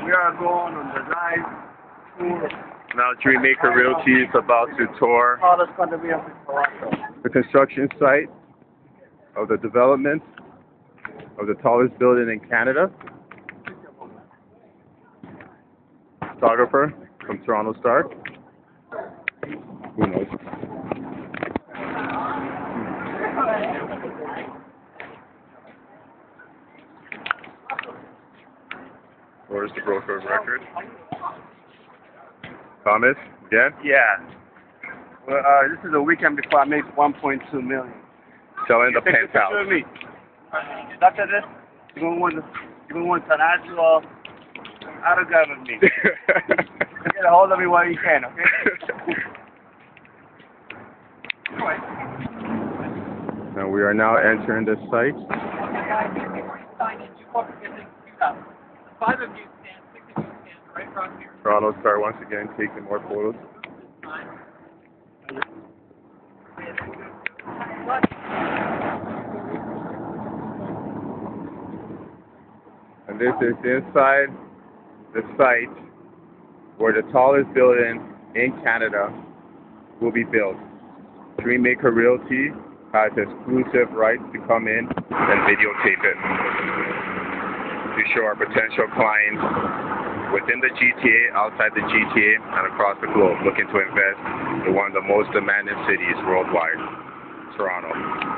We are going on the live tour. Now Maker Realty is about to tour All that's going to be up in Toronto. the construction site of the development of the tallest building in Canada. Photographer from Toronto Star. Who knows? Where's the broker of record? Thomas, again? Yeah. Well, this is a weekend before I make 1.2 million. Selling the Take a picture penthouse. of me. After this, you're going to want an actual autograph of me. Get a hold of me while you can, okay? And we are now entering the site. Toronto Star once again taking more photos. And this is inside the site where the tallest building in Canada will be built. Maker Realty has exclusive rights to come in and videotape it to show our potential clients within the GTA, outside the GTA, and across the globe looking to invest in one of the most demanding cities worldwide, Toronto.